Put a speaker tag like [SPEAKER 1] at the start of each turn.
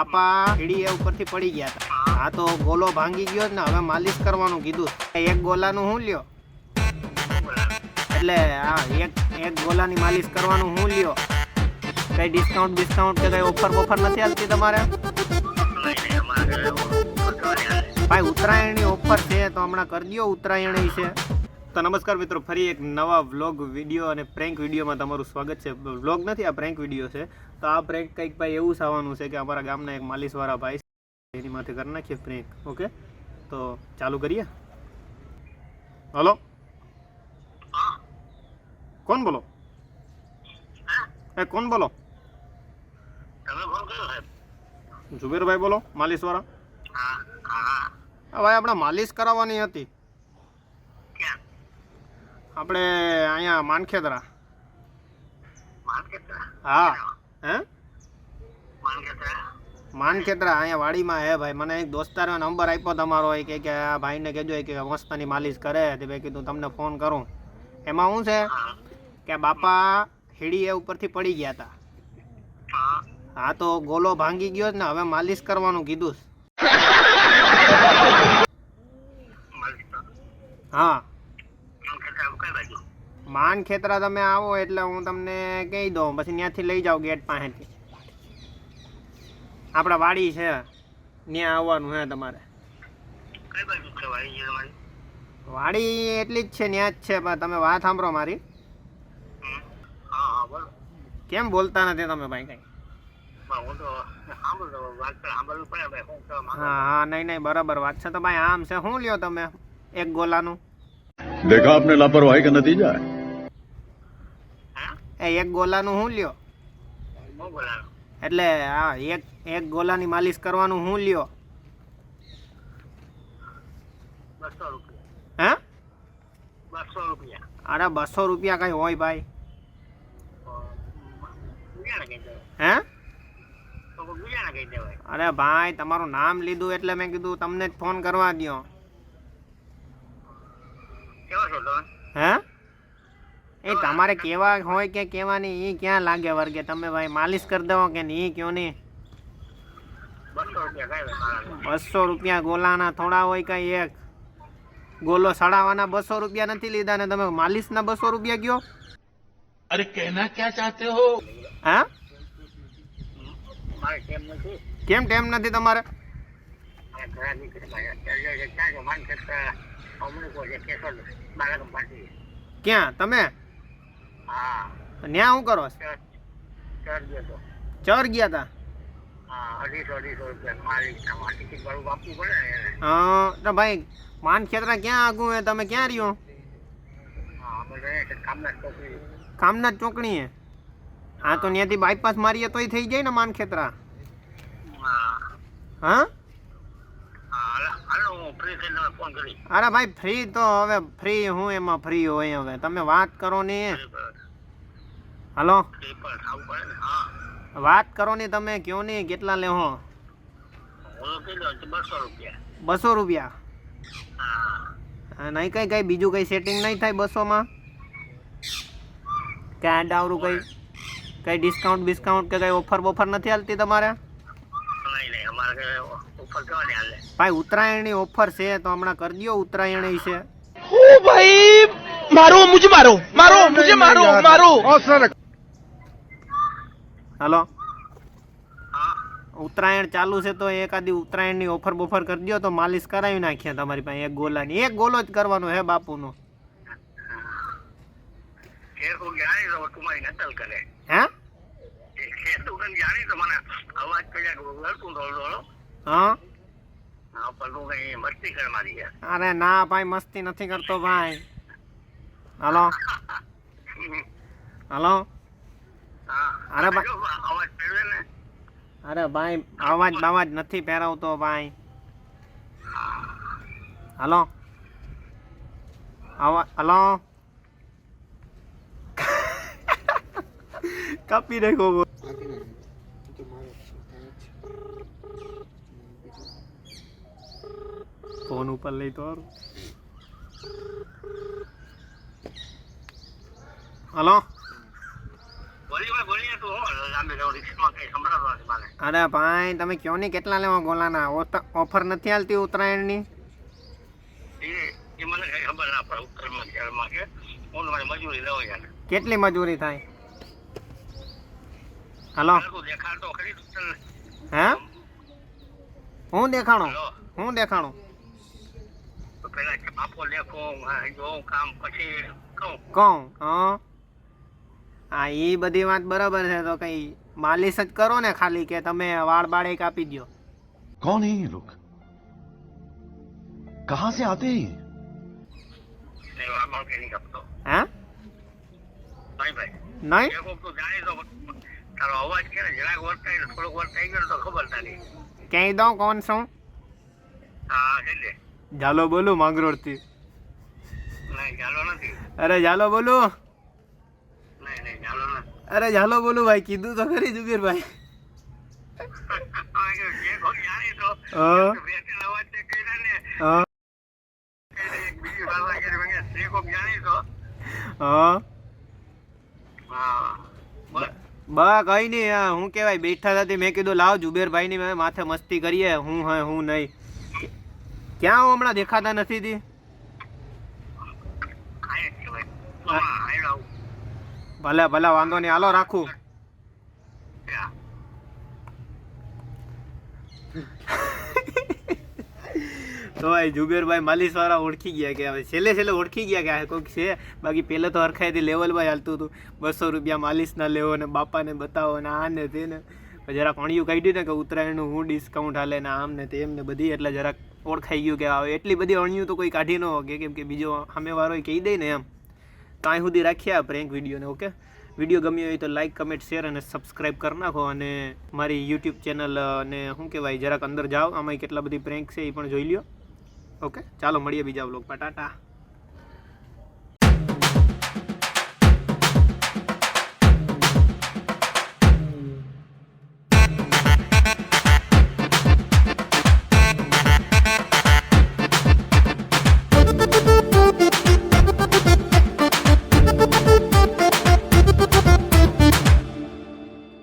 [SPEAKER 1] બાપા સીડી ઉપરથી પડી ગયા હતા. આ તો ગોલો ભાંગી ગયો ને હવે માલિશ કરવાનું કીધું. એક ગોલાનું હું લ્યો એટલે હા એક ગોલાની માલિશ કરવાનું હું લ્યો. કઈ ડિસ્કાઉન્ટ કે કઈ ઓફર નથી આવતી તમારે? ભાઈ ઉત્તરાયણની ઓફર છે તો હમણાં કરી દો ઉત્તરાયણ વિશે. તો નમસ્કાર મિત્રો, ફરી એક નવા વ્લોગ વિડીયો અને પ્રેન્ક વિડીયોમાં તમારું સ્વાગત છે. વ્લોગ નથી, આ પ્રેન્ક વિડીયો છે. તો આ પ્રેન્ક કંઈક ભાઈ એવું થવાનું છે કે અમારા ગામના એક માલિશવાળા ભાઈ છે એની માથે કરી નાખીએ પ્રેન્ક. ઓકે, તો ચાલુ કરીએ. હલો, કોણ બોલો? કોણ બોલો? જુબેરભાઈ બોલો, માલિશવાળા? હા ભાઈ, આપણે માલિશ કરાવવાની હતી. આપણે અહીંયા માનખેતરા. હા હે માનખેતરા અહીંયા વાડીમાં હે ભાઈ. મને એક દોસ્તારે નંબર આપ્યો તમારો, કે આ ભાઈને કહેજો કે મસ્તની માલિશ કરે. તે ભાઈ કીધું તમને ફોન કરું. એમાં શું છે કે બાપા સીડી ઉપરથી પડી ગયા હતા. હા તો ગોલો ભાંગી ગયો ને હવે માલિશ કરવાનું કીધું. હા માનખેતરા તમે આવો એટલે હું તમને કહી દઉં, પછી ત્યાંથી લઈ જાઓ ગેટ પાસેથી. આપણા વાડી છે, ત્યાં આવવાનું છે તમારે. વાડી એટલી જ છે, ત્યાં જ છે. પણ તમે વાત સાંભળો મારી. કેમ બોલતા નથી તમે ભાઈ કઈ? હા નહીં બરાબર વાત છે. તો ભાઈ આમ છે, શું લ્યો તમે એક ગોલાનું?
[SPEAKER 2] देखा आपने लापरवाही का नतीजा है।
[SPEAKER 1] એક ગોલાનું શું લ્યો એટલે હા એક ગોલાની માલિશ કરવાનું હું લ્યો? હે 200 રૂપિયા? અરે 200 રૂપિયા કઈ હોય ભાઈ? હે અરે ભાઈ તમારું નામ લીધું એટલે મેં કીધું તમને જ ફોન કરવા દો. હે એ તમારે કેવા હોય કે કેવાની એ ક્યાં લાગે વર્ગે? તમે ભાઈ માલિશ કરી દો કે નહીં, એ કયો નહીં. 200 રૂપિયા ગોલાના થોડા હોય? કઈ એક ગોલો સડાવવાના 200 રૂપિયા નથી લીધા ને તમે માલિશના 200 રૂપિયા કયો?
[SPEAKER 2] अरे कहना क्या चाहते हो?
[SPEAKER 1] હા કેમ ટેમ નથી તમારે? ક્યાં તમે ન્યા શું કરો? ચર ગયા તા? હા તો ભાઈ માનખેતરા ક્યાં આગું હે? તમે ક્યાં રહ્યો? કામના ચોકડી હે? હા તો ત્યાંથી બાયપાસ મારીએ તોય થઈ જાય ને માનખેતરા? હા અરે ભાઈ ફ્રી તો હવે ફ્રી હું એમાં ફ્રી હોય. હવે તમે વાત કરો ને. હલો વાત કરો ને, તમે કયો ને કેટલા લેહો? 200 રૂપિયા? નહીં કઈ બીજું કઈ સેટિંગ નહીં થાય 200 માં? ક્યાં ડાવરું કઈ ડિસ્કાઉન્ટ કે કઈ ઓફર નથી હાલતી તમારે? ભાઈ ઉત્તરાયણની ઓફર છે તો હમણાં કરી દો ઉત્તરાયણ વિશે.
[SPEAKER 3] ભાઈ મારો.
[SPEAKER 1] હલો ઉત્તરાયણ ચાલુ છે તો એકાદી ઉત્તરાયણની ઓફર કરી દો તો માલિશ કરાવી નાખીએ તમારી પાસે. એક ગોલાની એક ગોલો જ કરવાનો હે બાપુનો. હે હા અરે ના ભાઈ મસ્તી નથી કરતો ભાઈ. હલો હલો અરે ભાઈ અવાજ નથી પહેરાવતો ભાઈ. હલો હલો કાપી નાખો. ફોન ઉપર લઈ તો હલો બોલીએ તું અરે ભાઈ તમે કયો નહીં કેટલા લેવા ગોલાના ઓફર નથી હાલતી ઉત્તરાયણની? કેટલી મજૂરી થાય? હલો હે હું દેખાણું કહું હા એ બધી વાત બરાબર છે તો કઈ માલિશ જ કરો ને ખાલી કે તમે વાળ બાળે કાપી દો.
[SPEAKER 2] कौन है ये लोग कहाँ से आते हैं
[SPEAKER 1] હે નહીં કહી દઉં કોણ છું? ઝાલો બોલું માંગરોળ થી. અરે ઝાલો બોલું ભાઈ કીધું તો ખરી જુબીરભાઈ. હા બા કઈ નહીં હું કેવાય બેઠા હતા મેં કીધું લાવ જુબેરભાઈ ની માથે મસ્તી કરીએ હું હે હું નહીં. ક્યાં હું હમણાં દેખાતા નથી તી? ભલે વાંધો નહીં હાલો રાખું. તો ભાઈ જુબેરભાઈ માલિશ વાળા ઓળખી ગયા કે હવે છેલ્લે ઓળખી ગયા કે આ કોઈક છે. બાકી પહેલે તો હરખાઈથી લેવલમાં હાલતું હતું 200 રૂપિયા માલિશ ના લેવો ને બાપાને બતાવો ને આ ને તે ને જરાક અણિયું કાઢ્યું ને કે ઉત્તરાયણનું હું ડિસ્કાઉન્ટ હાલે ને આમ ને તેમ ને બધી એટલે જરાક ઓળખાઈ ગયું કે હવે એટલી બધી અણિયું તો કોઈ કાઢી ન શકે કેમ કે બીજો સામેવાળો કહી દે ને એમ. તો અહીં સુધી રાખીએ આ પ્રેન્ક વિડીયોને. ઓકે વિડીયો ગમ્યો હોય તો લાઇક કમેન્ટ શેર અને સબસ્ક્રાઈબ કરી નાખો અને મારી યુટ્યુબ ચેનલ અને શું કહેવાય જરાક અંદર જાઓ આમાં કેટલા બધી પ્રેન્ક છે એ પણ જોઈ લ્યો. ઓકે ચાલો મળીએ બીજા વ્લોગમાં. ટાટા.